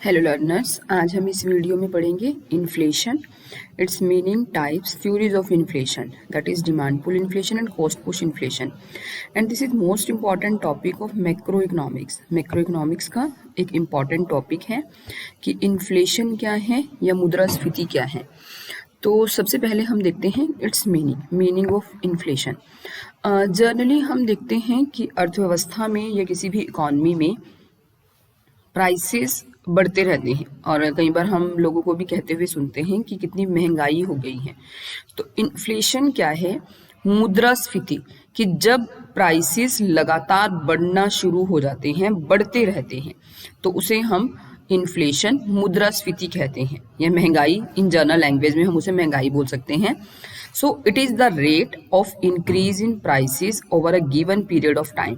Hello learners, आज हम इस वीडियो में पढ़ेंगे inflation, its meaning, types, theories of inflation, that is demand pull inflation and cost push inflation. And this is most important topic of macro economics. Macro economics का एक important topic है कि inflation क्या है या मुद्रास्फीति क्या है। तो सबसे पहले हम देखते हैं it's meaning of inflation. Generally हम देखते हैं कि अर्थव्यवस्था में या किसी भी इकॉनमी में प्राइसेस बढ़ते रहते हैं और कई बार हम लोगों को भी कहते हुए सुनते हैं कि कितनी महंगाई हो गई है। तो इन्फ्लेशन क्या है? मुद्रास्फीति, कि जब प्राइसेस लगातार बढ़ना शुरू हो जाते हैं, बढ़ते रहते हैं, तो उसे हम इन्फ्लेशन, मुद्रास्फीति कहते हैं। या महंगाई, इन जनरल लैंग्वेज में हम उसे महंगाई बोल सकते हैं। So it is the rate of increase in prices over a given period of time,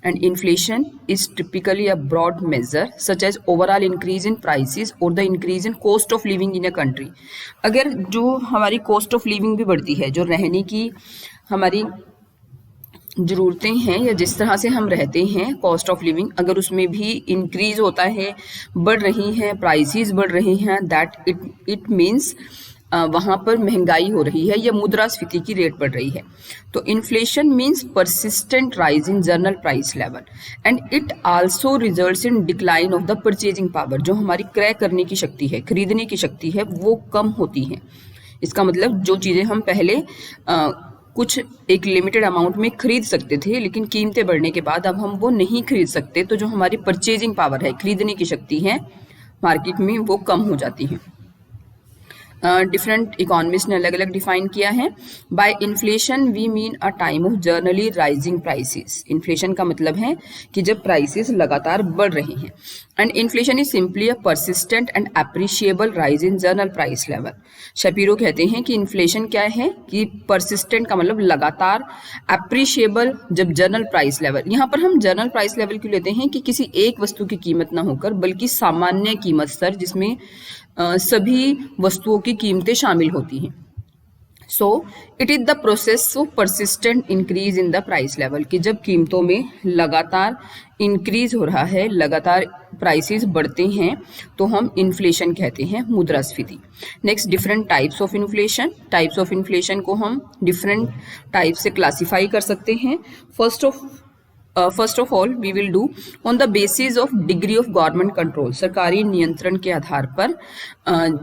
and inflation is typically a broad measure such as overall increase in prices or the increase in cost of living in a country। अगर जो हमारी cost of living भी बढ़ती है, जो रहने की हमारी ज़रूरतें हैं या जिस तरह से हम रहते हैं, कॉस्ट ऑफ लिविंग अगर उसमें भी इंक्रीज होता है, बढ़ रही हैं, प्राइसेस बढ़ रही हैं, दैट इट मीन्स वहाँ पर महंगाई हो रही है या मुद्रास्फीति की रेट बढ़ रही है। तो inflation means persistent rise in general price level and it also results in decline of the purchasing power. जो हमारी क्रय करने की शक्ति है, खरीदने की शक्ति है, वो कम होती है। इसका मतलब जो चीज़ें हम पहले कुछ एक लिमिटेड अमाउंट में खरीद सकते थे, लेकिन कीमतें बढ़ने के बाद अब हम वो नहीं खरीद सकते, तो जो हमारी परचेजिंग पावर है, खरीदने की शक्ति है मार्केट में, वो कम हो जाती है। डिफरेंट इकोनॉमिस्ट ने अलग अलग डिफाइन किया है। By inflation we mean a time of generally rising prices. Inflation का मतलब है कि जब प्राइसेस लगातार बढ़ रही हैं। And inflation is simply a persistent and appreciable rise in general price level. Shapiro कहते हैं कि इन्फ्लेशन क्या है कि परसिस्टेंट का मतलब लगातार, अप्रिशिएबल जब जनरल प्राइस लेवल। यहाँ पर हम जनरल प्राइस लेवल क्यों लेते हैं कि किसी एक वस्तु की कीमत ना होकर बल्कि सामान्य कीमत स्तर, जिसमें सभी वस्तुओं की कीमतें शामिल होती हैं। So it is the process of persistent increase in the price level, कि जब कीमतों में लगातार इंक्रीज हो रहा है, लगातार प्राइसेस बढ़ते हैं, तो हम इन्फ्लेशन कहते हैं, मुद्रास्फीति। Next, different types of inflation. Types of inflation को हम डिफरेंट टाइप से क्लासीफाई कर सकते हैं। First of all we will do on the basis of degree of government control. सरकारी नियंत्रण के आधार पर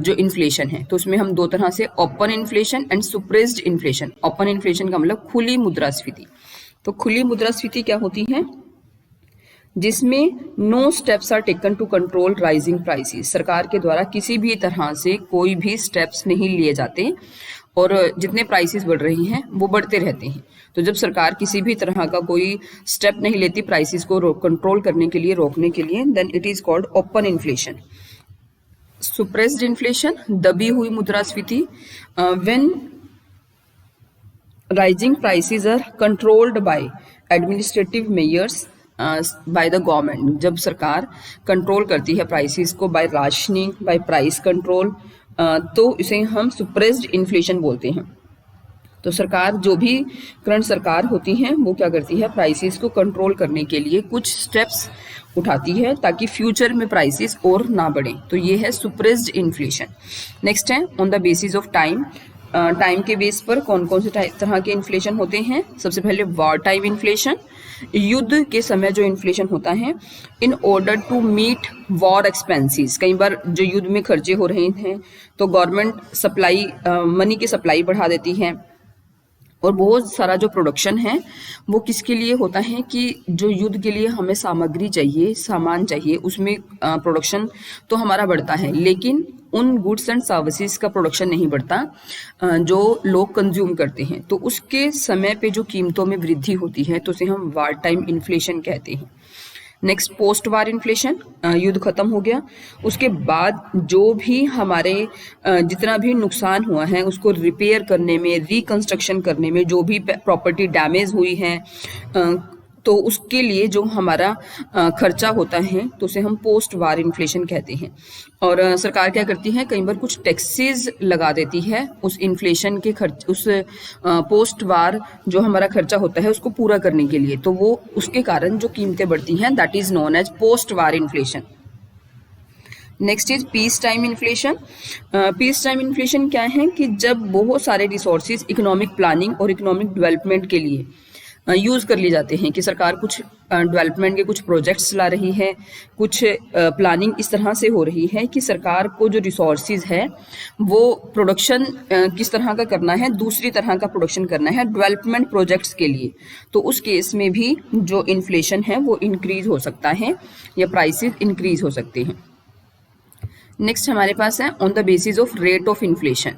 जो इन्फ्लेशन है, तो उसमें हम दो तरह से, open inflation and सुप्रेस्ड inflation. Open inflation का मतलब खुली मुद्रास्फीति। तो खुली मुद्रास्फीति क्या होती है? जिसमें no steps are taken to control rising prices. सरकार के द्वारा किसी भी तरह से कोई भी स्टेप्स नहीं लिए जाते और जितने प्राइसेस बढ़ रही हैं वो बढ़ते रहते हैं। तो जब सरकार किसी भी तरह का कोई स्टेप नहीं लेती प्राइसेस को कंट्रोल करने के लिए, रोकने के लिए, then it is called open inflation. Suppressed inflation, दबी हुई मुद्रास्फीति, when rising prices are controlled by administrative measures by the government. जब सरकार कंट्रोल करती है प्राइसेस को by rationing, by price control, तो इसे हम सुप्रेस्ड इन्फ्लेशन बोलते हैं। तो सरकार, जो भी करंट सरकार होती हैं, वो क्या करती है, प्राइसेस को कंट्रोल करने के लिए कुछ स्टेप्स उठाती है ताकि फ्यूचर में प्राइसेस और ना बढ़े। तो ये है सुप्रेस्ड इन्फ्लेशन। नेक्स्ट है on the basis of time. Time के बेस पर कौन कौन से तरह के इन्फ्लेशन होते हैं? सबसे पहले वॉर टाइम इन्फ्लेशन, युद्ध के समय जो इन्फ्लेशन होता है। In order to meet war expenses, कई बार जो युद्ध में खर्चे हो रहे हैं तो गवर्नमेंट सप्लाई, मनी की सप्लाई बढ़ा देती है, और बहुत सारा जो प्रोडक्शन है वो किसके लिए होता है कि जो युद्ध के लिए हमें सामग्री चाहिए, सामान चाहिए, उसमें प्रोडक्शन तो हमारा बढ़ता है, लेकिन उन गुड्स एंड सर्विसेज का प्रोडक्शन नहीं बढ़ता जो लोग कंज्यूम करते हैं। तो उसके समय पे जो कीमतों में वृद्धि होती है, तो उसे हम वार टाइम इन्फ्लेशन कहते हैं। Next, post war inflation. युद्ध खत्म हो गया, उसके बाद जो भी हमारे जितना भी नुकसान हुआ है उसको रिपेयर करने में, रिकंस्ट्रक्शन करने में, जो भी प्रॉपर्टी डैमेज हुई है, तो उसके लिए जो हमारा खर्चा होता है, तो उसे हम पोस्ट वार इन्फ्लेशन कहते हैं। और सरकार क्या करती है, कई बार कुछ टैक्सेस लगा देती है उस इन्फ्लेशन के खर्च, उस पोस्ट वार जो हमारा खर्चा होता है उसको पूरा करने के लिए, तो वो उसके कारण जो कीमतें बढ़ती हैं, that is known as post war inflation. Next is peace time inflation. Peace time inflation क्या है कि जब बहुत सारे रिसोर्सेज इकोनॉमिक प्लानिंग और इकोनॉमिक डेवलपमेंट के लिए यूज़ कर लिए जाते हैं, कि सरकार कुछ डेवलपमेंट के कुछ प्रोजेक्ट्स ला रही है, कुछ प्लानिंग इस तरह से हो रही है कि सरकार को जो रिसोर्सेज है वो प्रोडक्शन किस तरह का करना है, दूसरी तरह का प्रोडक्शन करना है डेवलपमेंट प्रोजेक्ट्स के लिए। तो उस केस में भी जो इन्फ्लेशन है वो इंक्रीज हो सकता है या प्राइसेस इंक्रीज हो सकते हैं। नेक्स्ट हमारे पास है on the basis of rate of inflation.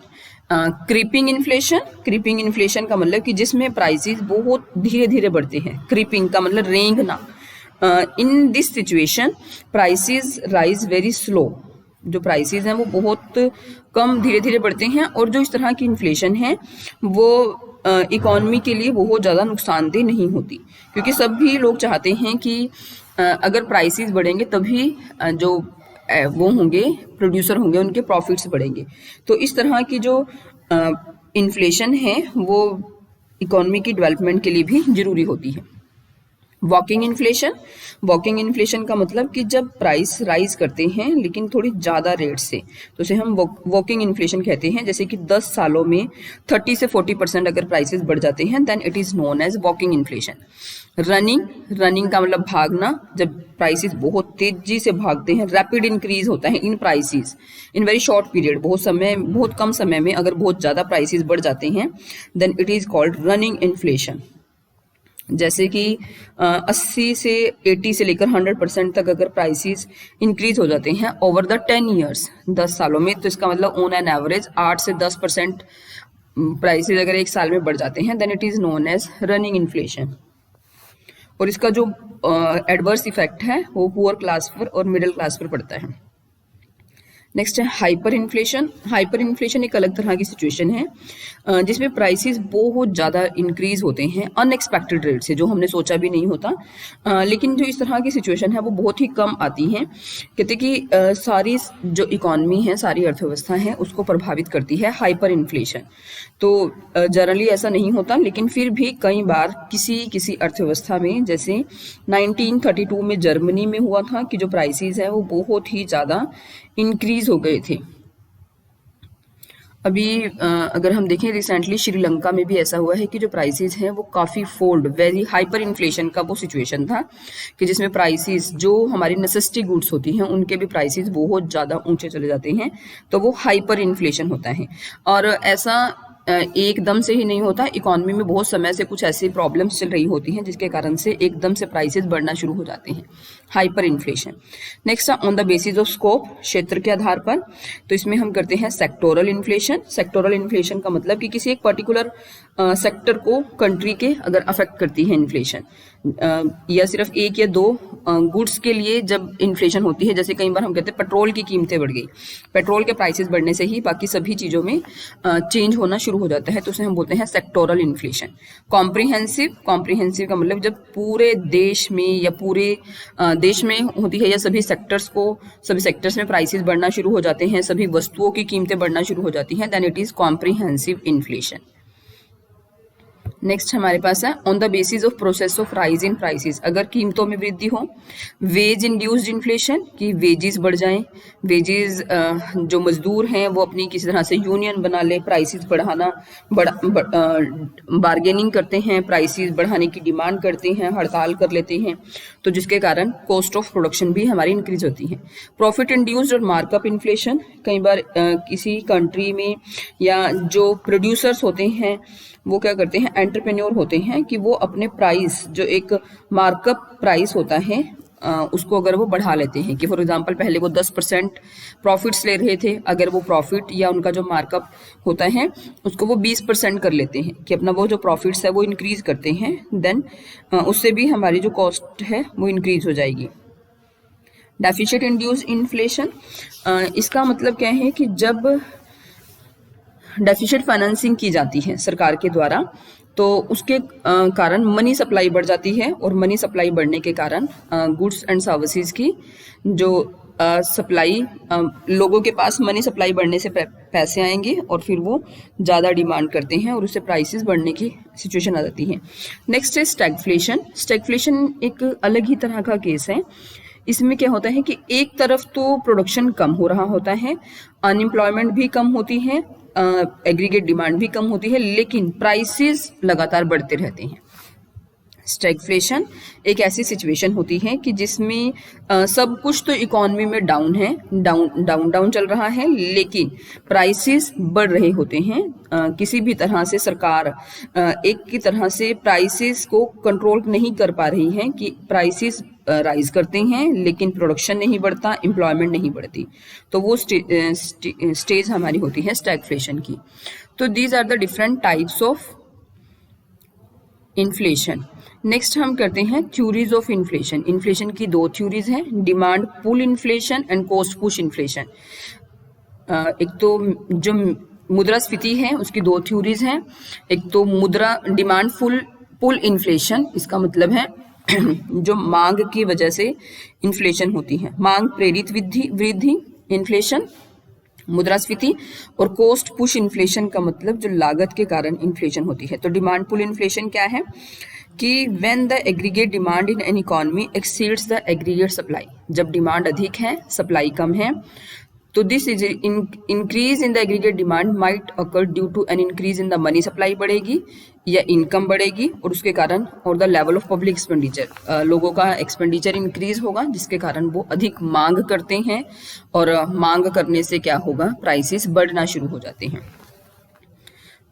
Creeping inflation. Creeping inflation का मतलब कि जिसमें प्राइसेस बहुत धीरे धीरे बढ़ते हैं। क्रीपिंग का मतलब रेंगना। In this situation prices rise very slow. जो प्राइसेस हैं वो बहुत कम धीरे धीरे बढ़ते हैं, और जो इस तरह की इन्फ्लेशन है वो इकॉनमी के लिए बहुत ज़्यादा नुकसानदेह नहीं होती, क्योंकि सभी लोग चाहते हैं कि अगर प्राइसेस बढ़ेंगे तभी जो वो होंगे प्रोड्यूसर होंगे उनके प्रॉफिट्स बढ़ेंगे। तो इस तरह की जो इन्फ्लेशन है वो इकोनॉमी की डेवलपमेंट के लिए भी जरूरी होती है। Walking inflation. वॉकिंग इन्फ्लेशन का मतलब कि जब प्राइस राइज करते हैं लेकिन थोड़ी ज़्यादा रेट से, तो उसे हम वॉकिंग इन्फ्लेशन कहते हैं। जैसे कि 10 सालों में 30 से 40% अगर प्राइसेस बढ़ जाते हैं then it is known as walking inflation. Running का मतलब भागना। जब प्राइसेस बहुत तेजी से भागते हैं, रैपिड इंक्रीज होता है इन prices in very short period, बहुत कम समय में अगर बहुत ज़्यादा प्राइसेस बढ़ जाते हैं then it is called running inflation. जैसे कि 80 से 80 से लेकर 100% तक अगर प्राइसेस इंक्रीज हो जाते हैं ओवर द 10 ईयर्स, 10 सालों में, तो इसका मतलब ऑन एन एवरेज 8 से 10% प्राइसेस अगर एक साल में बढ़ जाते हैं then it is known as running inflation. और इसका जो एडवर्स इफेक्ट है वो पुअर क्लास पर और मिडिल क्लास पर पड़ता है। नेक्स्ट है हाइपर इन्फ्लेशन। हाइपर इन्फ्लेशन एक अलग तरह की सिचुएशन है जिसमें प्राइसेस बहुत ज़्यादा इंक्रीज होते हैं अनएक्सपेक्टेड रेट से, जो हमने सोचा भी नहीं होता। लेकिन जो इस तरह की सिचुएशन है वो बहुत ही कम आती हैं। कहते कि सारी जो इकॉनमी है, सारी अर्थव्यवस्था है, उसको प्रभावित करती है हाइपर इन्फ्लेशन। तो जनरली ऐसा नहीं होता, लेकिन फिर भी कई बार किसी अर्थव्यवस्था में, जैसे 1932 में जर्मनी में हुआ था कि जो प्राइसेस है वो बहुत ही ज़्यादा इंक्रीज हो गए थे। अभी अगर हम देखें रिसेंटली श्रीलंका में भी ऐसा हुआ है कि जो प्राइसेस हैं वो काफ़ी फोल्ड, वेरी हाइपर इन्फ्लेशन का वो सिचुएशन था कि जिसमें प्राइसेस जो हमारी नेसेसिटी गुड्स होती हैं उनके भी प्राइसेस बहुत ज़्यादा ऊंचे चले जाते हैं, तो वो हाइपर इन्फ्लेशन होता है। और ऐसा एकदम से ही नहीं होता, इकॉनमी में बहुत समय से कुछ ऐसी प्रॉब्लम्स चल रही होती हैं जिसके कारण से एकदम से प्राइसेस बढ़ना शुरू हो जाते हैं, hyper inflation. Next on the basis of scope, क्षेत्र के आधार पर, तो इसमें हम करते हैं सेक्टोरल इन्फ्लेशन। सेक्टोरल इन्फ्लेशन का मतलब कि किसी एक पर्टिकुलर सेक्टर को, कंट्री के अगर अफेक्ट करती है इन्फ्लेशन, या सिर्फ एक या दो गुड्स के लिए जब इन्फ्लेशन होती है। जैसे कई बार हम कहते हैं पेट्रोल की कीमतें बढ़ गई, पेट्रोल के प्राइसेस बढ़ने से ही बाकी सभी चीज़ों में चेंज होना शुरू हो जाता है, तो उसे हम बोलते हैं सेक्टोरल इन्फ्लेशन। कॉम्प्रिहेंसिव का मतलब जब पूरे देश में या पूरे देश में होती है, या सभी सेक्टर्स में प्राइसेस बढ़ना शुरू हो जाते हैं, सभी वस्तुओं की कीमतें बढ़ना शुरू हो जाती हैं, then it is comprehensive inflation. Next हमारे पास है on the basis of process of rise in prices, अगर कीमतों में वृद्धि हो। वेज इंड्यूस्ड इन्फ्लेशन, कि वेजेस बढ़ जाएं, वेजेस जो मजदूर हैं वो अपनी किसी तरह से यूनियन बना ले, प्राइसेस बढ़ाना, बार्गेनिंग करते हैं, प्राइसेस बढ़ाने की डिमांड करते हैं, हड़ताल कर लेते हैं, तो जिसके कारण कॉस्ट ऑफ प्रोडक्शन भी हमारी इंक्रीज होती है। प्रॉफिट इंड्यूस्ड और मार्कअप इन्फ्लेशन, कई बार किसी कंट्री में या जो प्रोड्यूसर्स होते हैं वो क्या करते हैं, एंटरप्रेन्योर होते हैं, कि वो अपने प्राइस, जो एक मार्कअप प्राइस होता है उसको अगर वो बढ़ा लेते हैं, कि फॉर एग्जांपल पहले वो 10% प्रॉफिट्स ले रहे थे, अगर वो प्रॉफिट या उनका जो मार्कअप होता है उसको वो 20% कर लेते हैं, कि अपना वो जो प्रॉफिट्स है वो इंक्रीज करते हैं, देन उससे भी हमारी जो कॉस्ट है वो इंक्रीज हो जाएगी। डेफिसिट इंड्यूस्ड इन्फ्लेशन, इसका मतलब क्या है कि जब डेफिसिट फाइनेंसिंग की जाती है सरकार के द्वारा, तो उसके कारण मनी सप्लाई बढ़ जाती है, और मनी सप्लाई बढ़ने के कारण गुड्स एंड सर्विसेज की जो सप्लाई, लोगों के पास मनी सप्लाई बढ़ने से पैसे आएंगे और फिर वो ज़्यादा डिमांड करते हैं और उससे प्राइसेस बढ़ने की सिचुएशन आ जाती है। नेक्स्ट है स्टैगफ्लेशन। स्टैगफ्लेशन एक अलग ही तरह का केस है। इसमें क्या होता है कि एक तरफ तो प्रोडक्शन कम हो रहा होता है, अनएम्प्लॉयमेंट भी कम होती है, एग्रीगेट डिमांड भी कम होती है, लेकिन प्राइसेस लगातार बढ़ते रहते हैं। स्टैगफ्लेशन एक ऐसी सिचुएशन होती है कि जिसमें सब कुछ तो इकोनॉमी में डाउन है, डाउन चल रहा है, लेकिन प्राइसेस बढ़ रहे होते हैं। किसी भी तरह से सरकार एक की तरह से प्राइसेस को कंट्रोल नहीं कर पा रही है कि प्राइसेस राइज करते हैं लेकिन प्रोडक्शन नहीं बढ़ता, एम्प्लॉयमेंट नहीं बढ़ती, तो वो स्टेज हमारी होती है स्टैगफ्लेशन की। तो these are the different types of inflation. Next हम करते हैं थ्योरीज ऑफ इन्फ्लेशन। इन्फ्लेशन की दो थ्योरीज हैं, demand pull inflation and cost push inflation. एक तो जो मुद्रास्फीति है उसकी दो थ्योरीज हैं। एक तो डिमांड पुल इन्फ्लेशन, इसका मतलब है जो मांग की वजह से इन्फ्लेशन होती है, मांग प्रेरित वृद्धि इन्फ्लेशन मुद्रास्फीति, और कॉस्ट पुश इन्फ्लेशन का मतलब जो लागत के कारण इन्फ्लेशन होती है। तो डिमांड पुल इन्फ्लेशन क्या है कि when the aggregate demand in an economy exceeds the aggregate supply, जब डिमांड अधिक है सप्लाई कम है, तो this is increase in the aggregate demand might occur due to an increase in the money supply बढ़ेगी या इनकम बढ़ेगी, और उसके कारण और the level of public expenditure, लोगों का एक्सपेंडिचर इंक्रीज होगा जिसके कारण वो अधिक मांग करते हैं, और मांग करने से क्या होगा, प्राइसेस बढ़ना शुरू हो जाते हैं।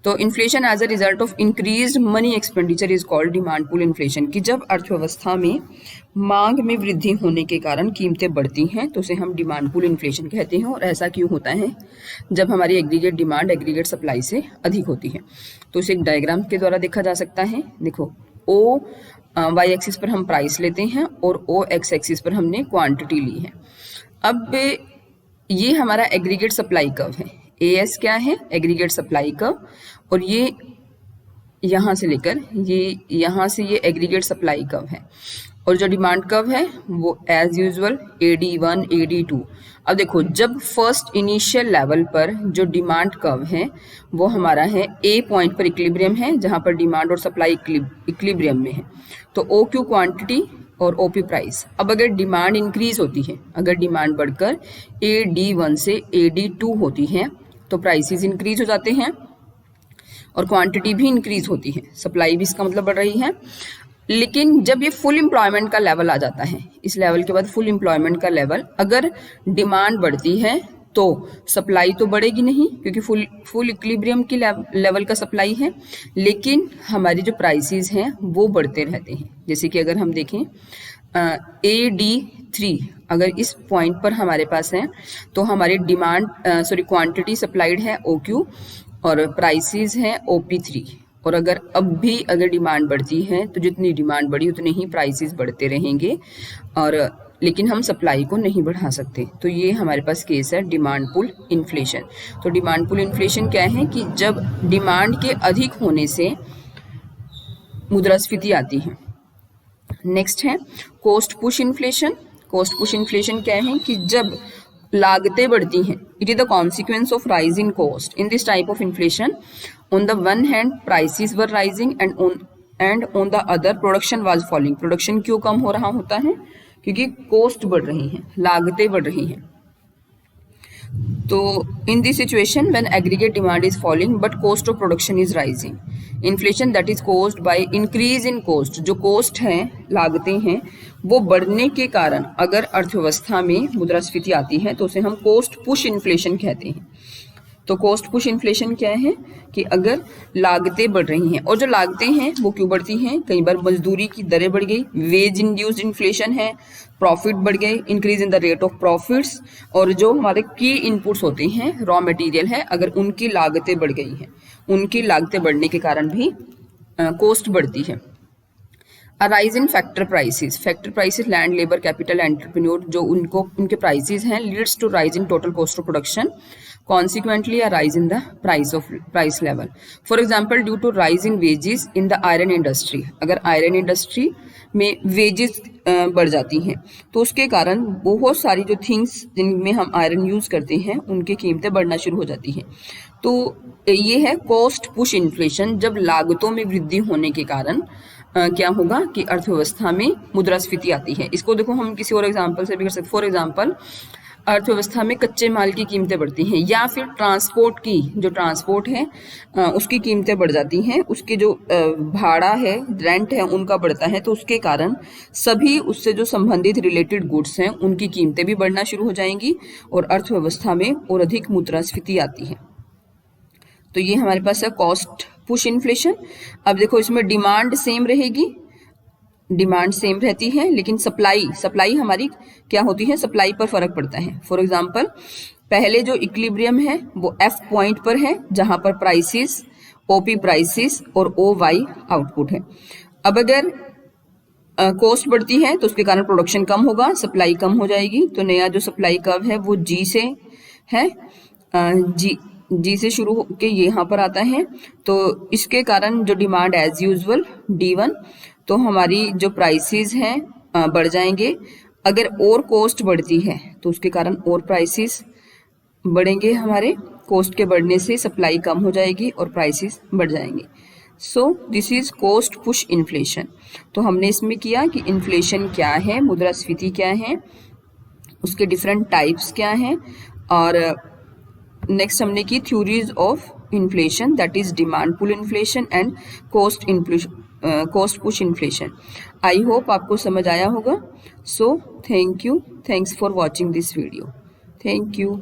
तो inflation as a result of increased money expenditure is called demand pull inflation, कि जब अर्थव्यवस्था में मांग में वृद्धि होने के कारण कीमतें बढ़ती हैं तो उसे हम डिमांड पुल इन्फ्लेशन कहते हैं। और ऐसा क्यों होता है, जब हमारी एग्रीगेट डिमांड एग्रीगेट सप्लाई से अधिक होती है। तो इसे एक डायग्राम के द्वारा देखा जा सकता है। देखो, ओ वाई एक्सिस पर हम प्राइस लेते हैं और ओ एक्स एक्सिस पर हमने क्वांटिटी ली है। अब ये हमारा एग्रीगेट सप्लाई कर्व है, एएस क्या है, एग्रीगेट सप्लाई कर्व, और ये यहाँ से लेकर यहाँ से ये एग्रीगेट सप्लाई कर्व है, और जो डिमांड कर्व है वो एज यूजुअल AD1 AD2। अब देखो, जब फर्स्ट इनिशियल लेवल पर जो डिमांड कर्व है वो हमारा है ए पॉइंट पर इक्विलिब्रियम है, जहाँ पर डिमांड और सप्लाई इक्विलिब्रियम में है, तो OQ क्वांटिटी और OP प्राइस। अब अगर डिमांड इंक्रीज होती है, अगर डिमांड बढ़कर AD1 से AD2 होती है तो प्राइसेस इंक्रीज हो जाते हैं और क्वांटिटी भी इंक्रीज होती है, सप्लाई भी इसका मतलब बढ़ रही है। लेकिन जब ये फुल एम्प्लॉयमेंट का लेवल आ जाता है, इस लेवल के बाद फुल एम्प्लॉयमेंट का लेवल, अगर डिमांड बढ़ती है तो सप्लाई तो बढ़ेगी नहीं, क्योंकि फुल इक्विलिब्रियम की लेवल का सप्लाई है, लेकिन हमारी जो प्राइसेस हैं वो बढ़ते रहते हैं। जैसे कि अगर हम देखें AD3 अगर इस पॉइंट पर हमारे पास है तो हमारी क्वांटिटी सप्लाइड है OQ और प्राइसेस हैं OP3, और अगर डिमांड बढ़ती है तो जितनी डिमांड बढ़ी उतने ही प्राइसेस बढ़ते रहेंगे, और लेकिन हम सप्लाई को नहीं बढ़ा सकते। तो ये हमारे पास केस है डिमांड पुल इन्फ्लेशन। तो डिमांड पुल इन्फ्लेशन क्या है कि जब डिमांड के अधिक होने से मुद्रास्फीति आती है। नेक्स्ट है cost push inflation. Cost push inflation क्या है कि जब लागतें बढ़ती हैं, it is the consequence of rise in cost. In this type of inflation on the one hand prices were rising and on the other production was falling. Production क्यों कम हो रहा होता है, क्योंकि कॉस्ट बढ़ रही हैं, लागतें बढ़ रही हैं। तो इन this situation when aggregate demand is falling but cost of production is rising, inflation that is caused by increase in cost. जो कॉस्ट है, लागतें हैं, वो बढ़ने के कारण अगर अर्थव्यवस्था में मुद्रास्फीति आती है तो उसे हम कॉस्ट पुश इन्फ्लेशन कहते हैं। तो कॉस्ट पुश इन्फ्लेशन क्या है कि अगर लागतें बढ़ रही हैं, और जो लागतें हैं वो क्यों बढ़ती हैं, कई बार मजदूरी की दरें बढ़ गई, वेज इंड्यूस्ड इन्फ्लेशन है, प्रॉफिट बढ़ गए, increase in the rate of profits, और जो हमारे की इनपुट्स होते हैं, रॉ मटेरियल है, अगर उनकी लागतें बढ़ गई हैं, उनकी लागतें बढ़ने के कारण भी कॉस्ट बढ़ती है। Arise in factor prices. Factor prices land, labour, capital, entrepreneur, जो उनके प्राइसेस हैं, leads to rise in total cost of production, consequently a rise in the price level. For example, due to rise in wages in the iron industry, अगर iron industry में wages बढ़ जाती हैं तो उसके कारण बहुत सारी जो थिंग्स जिनमें हम आयरन यूज़ करते हैं उनकी कीमतें बढ़ना शुरू हो जाती हैं। तो ये है कॉस्ट पुश इन्फ्लेशन, जब लागतों में वृद्धि होने के कारण क्या होगा कि अर्थव्यवस्था में मुद्रास्फीति आती है। इसको देखो हम किसी और एग्जांपल से भी कर सकते। फॉर एग्जांपल, अर्थव्यवस्था में कच्चे माल की कीमतें बढ़ती हैं, या फिर ट्रांसपोर्ट की, जो ट्रांसपोर्ट है उसकी कीमतें बढ़ जाती हैं, उसके जो भाड़ा है, रेंट है, उनका बढ़ता है, तो उसके कारण सभी उससे जो संबंधित रिलेटेड गुड्स हैं उनकी कीमतें भी बढ़ना शुरू हो जाएंगी और अर्थव्यवस्था में और अधिक मुद्रास्फीति आती है। तो ये हमारे पास है कॉस्ट पुश इन्फ्लेशन। अब देखो इसमें डिमांड सेम रहेगी, डिमांड सेम रहती है, लेकिन सप्लाई हमारी क्या होती है, सप्लाई पर फर्क पड़ता है। फॉर एग्जांपल, पहले जो इक्विलिब्रियम है वो एफ पॉइंट पर है, जहां पर प्राइसेस, ओपी प्राइसेस और ओ वाई आउटपुट है। अब अगर कॉस्ट बढ़ती है तो उसके कारण प्रोडक्शन कम होगा, सप्लाई कम हो जाएगी। तो नया जो सप्लाई कर्व है वो जी से है, जी से शुरू होकर यहाँ पर आता है। तो इसके कारण जो डिमांड एज यूजुअल D1, तो हमारी जो प्राइसेस हैं बढ़ जाएंगे। अगर और कॉस्ट बढ़ती है तो उसके कारण और प्राइसेस बढ़ेंगे, हमारे कॉस्ट के बढ़ने से सप्लाई कम हो जाएगी और प्राइसेस बढ़ जाएंगे। So this is cost push inflation. तो हमने इसमें किया कि इन्फ्लेशन क्या है, मुद्रास्फीति क्या है, उसके डिफरेंट टाइप्स क्या हैं, और नेक्स्ट हमने की theories of inflation, that is demand pull inflation and cost push inflation. I hope आपको समझ आया होगा। So thank you, thanks for watching this video, thank you.